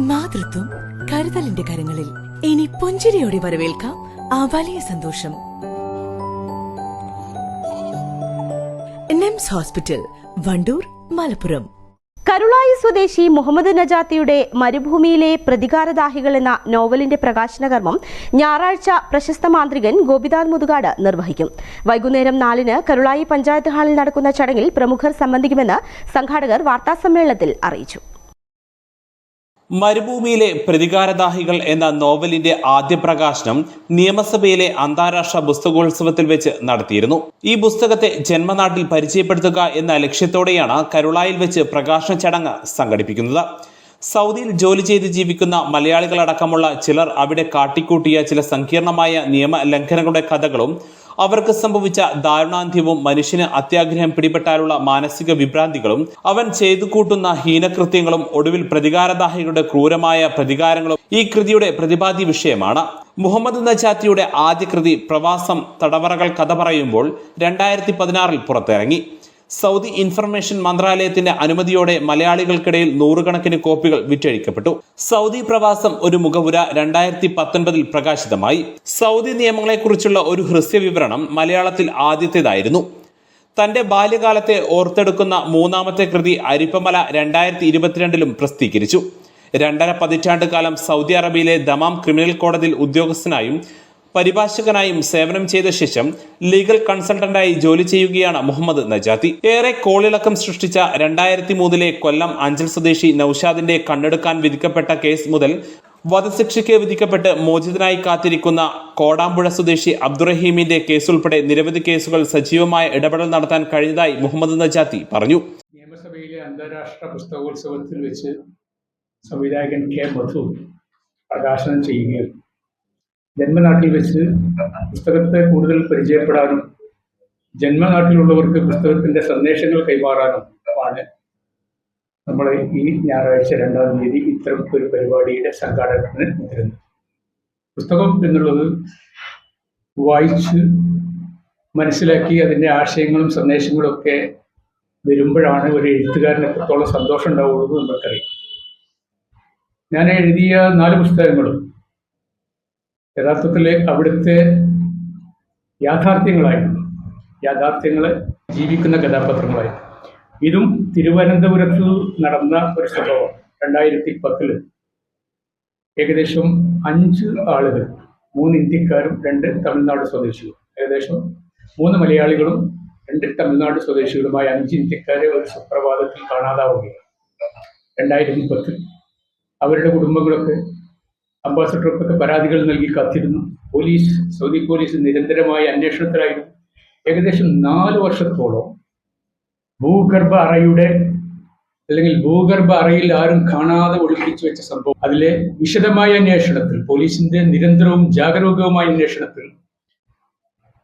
മാതൃത്വം കരുതലിന്റെ കരങ്ങളിൽ. ഇനി പുഞ്ചിരിയോടെ വരവേൽക്കാം ആ വലിയ സന്തോഷം. നിംസ് ഹോസ്പിറ്റൽ, വണ്ടൂർ, മലപ്പുറം. കരുളായി സ്വദേശി മുഹമ്മദ് നജാത്തിയുടെ മരുഭൂമിയിലെ പ്രതികാരദാഹികൾ എന്ന നോവലിന്റെ പ്രകാശന കർമ്മം ഞായറാഴ്ച പ്രശസ്ത മാന്ത്രികൻ ഗോപിനാഥ് മുതുകാട് നിർവഹിക്കും. വൈകുന്നേരം 4-ന് കരുളായി പഞ്ചായത്ത് ഹാളിൽ നടക്കുന്ന ചടങ്ങിൽ പ്രമുഖർ സംബന്ധിക്കുമെന്ന് സംഘാടകർ വാർത്താസമ്മേളനത്തിൽ അറിയിച്ചു. മരുഭൂമിയിലെ പ്രതികാരദാഹികൾ എന്ന നോവലിന്റെ ആദ്യ പ്രകാശനം നിയമസഭയിലെ അന്താരാഷ്ട്ര പുസ്തകോത്സവത്തിൽ വെച്ച് നടത്തിയിരുന്നു. ഈ പുസ്തകത്തെ ജന്മനാട്ടിൽ പരിചയപ്പെടുത്തുക എന്ന ലക്ഷ്യത്തോടെയാണ് കരുളായിൽ വെച്ച് പ്രകാശന ചടങ്ങ് സംഘടിപ്പിക്കുന്നത്. സൗദിയിൽ ജോലി ചെയ്ത് ജീവിക്കുന്ന മലയാളികളടക്കമുള്ള ചിലർ അവിടെ കാട്ടിക്കൂട്ടിയ ചില സങ്കീർണമായ നിയമ ലംഘനങ്ങളുടെ കഥകളും അവർക്ക് സംഭവിച്ച ദാരുണാന്ത്യവും മനുഷ്യന് അത്യാഗ്രഹം പിടിപെട്ടാലുള്ള മാനസിക വിഭ്രാന്തികളും അവൻ ചെയ്തു കൂട്ടുന്ന ഹീനകൃത്യങ്ങളും ഒടുവിൽ പ്രതികാരദാഹികളുടെ ക്രൂരമായ പ്രതികാരങ്ങളും ഈ കൃതിയുടെ പ്രതിപാദ്യ വിഷയമാണ്. മുഹമ്മദ് നജാത്തിയുടെ ആദ്യ കൃതി പ്രവാസം തടവറകൾ കഥ പറയുമ്പോൾ 2016 പുറത്തിറങ്ങി. സൗദി ഇൻഫർമേഷൻ മന്ത്രാലയത്തിന്റെ അനുമതിയോടെ മലയാളികൾക്കിടയിൽ 100 കണക്കിന് കോപ്പികൾ വിറ്റഴിക്കപ്പെട്ടു. സൗദി പ്രവാസം ഒരു മുഖവുര 2019 പ്രകാശിതമായി. സൗദി നിയമങ്ങളെക്കുറിച്ചുള്ള ഒരു ഹ്രസ്വ വിവരണം മലയാളത്തിൽ ആദ്യത്തേതായിരുന്നു. തന്റെ ബാല്യകാലത്തെ ഓർത്തെടുക്കുന്ന 3ാമത്തെ കൃതി അരിപ്പമല 2022 പ്രസിദ്ധീകരിച്ചു. 2.5 പതിറ്റാണ്ട് കാലം സൗദി അറേബ്യയിലെ ദമാം ക്രിമിനൽ കോടതിയിൽ ഉദ്യോഗസ്ഥനായും പരിഭാഷകനായും സേവനം ചെയ്ത ശേഷം ലീഗൽ കൺസൾട്ടന്റായി ജോലി ചെയ്യുകയാണ് മുഹമ്മദ് നജാത്തി. ഏറെ കോളിളക്കം സൃഷ്ടിച്ച 2003 കൊല്ലം അഞ്ചൽ സ്വദേശി നൌഷാദിന്റെ കണ്ണെടുക്കാൻ വിധിക്കപ്പെട്ട കേസ് മുതൽ വധശിക്ഷയ്ക്ക് വിധിക്കപ്പെട്ട് മോചിതനായി കാത്തിരിക്കുന്ന കോടാമ്പുഴ സ്വദേശി അബ്ദുറഹീമിന്റെ കേസുൾപ്പെടെ നിരവധി കേസുകൾ സജീവമായ ഇടപെടൽ നടത്താൻ കഴിഞ്ഞതായി മുഹമ്മദ് നജാത്തി പറഞ്ഞു. നിയമസഭയിലെ അന്താരാഷ്ട്ര പുസ്തകോത്സവത്തിൽ വെച്ച് സംവിധായകൻ കെ മധു പ്രകാശനം ചെയ്യുകയും ജന്മനാട്ടിൽ വെച്ച് പുസ്തകത്തെ കൂടുതൽ പരിചയപ്പെടാനും ജന്മനാട്ടിലുള്ളവർക്ക് പുസ്തകത്തിന്റെ സന്ദേശങ്ങൾ കൈമാറാനും ആണ് നമ്മൾ ഈ ഞായറാഴ്ച 2-ാം തീയതി ഇത്തരം ഒരു പരിപാടിയുടെ സംഘാടകത്തിന് മുതിരുന്നത്. പുസ്തകം എന്നുള്ളത് വായിച്ച് മനസ്സിലാക്കി അതിൻ്റെ ആശയങ്ങളും സന്ദേശങ്ങളും ഒക്കെ വരുമ്പോഴാണ് ഒരു എഴുത്തുകാരന് എത്രത്തോളം സന്തോഷം ഉണ്ടാവുള്ളൂ നമ്മൾക്കറിയാം. ഞാൻ എഴുതിയ 4 പുസ്തകങ്ങളും യഥാർത്ഥത്തിൽ അവിടുത്തെ യാഥാർത്ഥ്യങ്ങളെ ജീവിക്കുന്ന കഥാപാത്രങ്ങളായിരുന്നു. ഇതും തിരുവനന്തപുരത്ത് നടന്ന ഒരു സംഭവം. 2010 ഏകദേശം 5 ആളുകൾ, 3 ഇന്ത്യക്കാരും 2 തമിഴ്നാട് സ്വദേശികളും, ഏകദേശം 3 മലയാളികളും 2 തമിഴ്നാട് സ്വദേശികളുമായ 5 ഇന്ത്യക്കാരെ ഒരു സുപ്രഭാതത്തിൽ കാണാതാവുകയാണ്. 2010 അവരുടെ കുടുംബങ്ങളൊക്കെ അംബാസഡർക്കൊക്കെ പരാതികൾ നൽകി കാത്തിരുന്നു. സൗദി പോലീസ് നിരന്തരമായ അന്വേഷണത്തിലായിരുന്നു. ഏകദേശം 4 വർഷത്തോളം ഭൂഗർഭ അറയിൽ ആരും കാണാതെ ഒളിപ്പിച്ചു വെച്ച സംഭവം. അതിലെ വിശദമായ അന്വേഷണത്തിൽ, പോലീസിന്റെ നിരന്തരവും ജാഗരൂകവുമായ അന്വേഷണത്തിൽ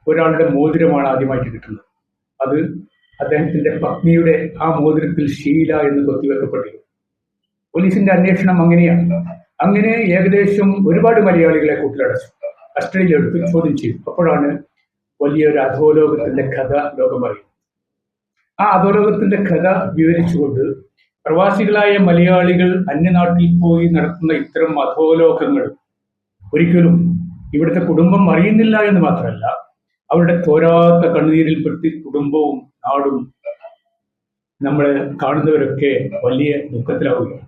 ഒരാളുടെ മോതിരമാണ് ആദ്യമായിട്ട് കിട്ടുന്നത്. അത് അദ്ദേഹത്തിന്റെ പത്നിയുടെ ആ മോതിരത്തിൽ ഷീല എന്ന് കൊത്തിവെക്കപ്പെട്ടിരുന്നു. പോലീസിന്റെ അന്വേഷണം അങ്ങനെയാണ്. അങ്ങനെ ഏകദേശം ഒരുപാട് മലയാളികളെ കൂട്ടിലടച്ചു, കസ്റ്റഡിയിലെടുത്ത് ചോദ്യം ചെയ്തു. അപ്പോഴാണ് വലിയൊരു അധോലോകത്തിന്റെ കഥ ലോകമറിയുന്നത്. ആ അധോലോകത്തിന്റെ കഥ വിവരിച്ചുകൊണ്ട് പ്രവാസികളായ മലയാളികൾ അന്യനാട്ടിൽ പോയി നടത്തുന്ന ഇത്തരം അധോലോകങ്ങൾ ഒരിക്കലും ഇവിടുത്തെ കുടുംബം അറിയുന്നില്ല എന്ന് മാത്രമല്ല, അവരുടെ തോരാത്ത കണ്ണുനീരിൽപ്പെട്ട് കുടുംബവും നാടും നമ്മളെ കാണുന്നവരൊക്കെ വലിയ ദുഃഖത്തിലാവുകയാണ്.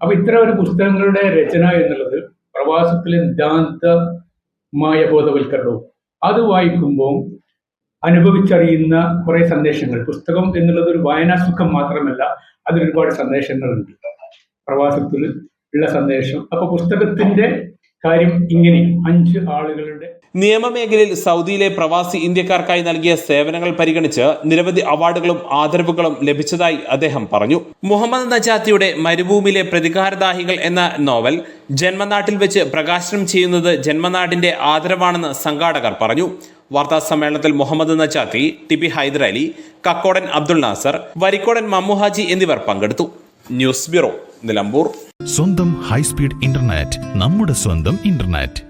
അപ്പൊ ഇത്തരം ഒരു പുസ്തകങ്ങളുടെ രചന എന്നുള്ളത് പ്രവാസത്തിലെ നിതാന്തമായ ബോധവൽക്കരണവും അത് വായിക്കുമ്പോൾ അനുഭവിച്ചറിയുന്ന കുറെ സന്ദേശങ്ങൾ. പുസ്തകം എന്നുള്ളത് ഒരു വായനാസുഖം മാത്രമല്ല, അതിലൊരുപാട് സന്ദേശങ്ങളുണ്ട്, പ്രവാസത്തിൽ ഉള്ള സന്ദേശം. അപ്പൊ പുസ്തകത്തിന്റെ കാര്യം ഇങ്ങനെ 5 ആളുകളുടെ നിയമമേഖലയിൽ സൗദിയിലെ പ്രവാസി ഇന്ത്യക്കാർക്കായി നൽകിയ സേവനങ്ങൾ പരിഗണിച്ച് നിരവധി അവാർഡുകളും ആദരവുകളും ലഭിച്ചതായി അദ്ദേഹം പറഞ്ഞു. മുഹമ്മദ് നജാത്തിയുടെ മരുഭൂമിയിലെ പ്രതികാരദാഹികൾ എന്ന നോവൽ ജന്മനാട്ടിൽ വെച്ച് പ്രകാശനം ചെയ്യുന്നത് ജന്മനാടിന്റെ ആദരവാണെന്ന് സംഘാടകർ പറഞ്ഞു. വാർത്താ സമ്മേളനത്തിൽ മുഹമ്മദ് നജാത്തി, ടിപി ഹൈദരലി, കക്കോടൻ അബ്ദുൾ നാസർ, വരിക്കോടൻ മമ്മുഹാജി എന്നിവർ പങ്കെടുത്തു. News bureau, Nilambur. സ്വന്തം ഹൈസ്പീഡ് ഇന്റർനെറ്റ്, നമ്മുടെ സ്വന്തം ഇന്റർനെറ്റ്.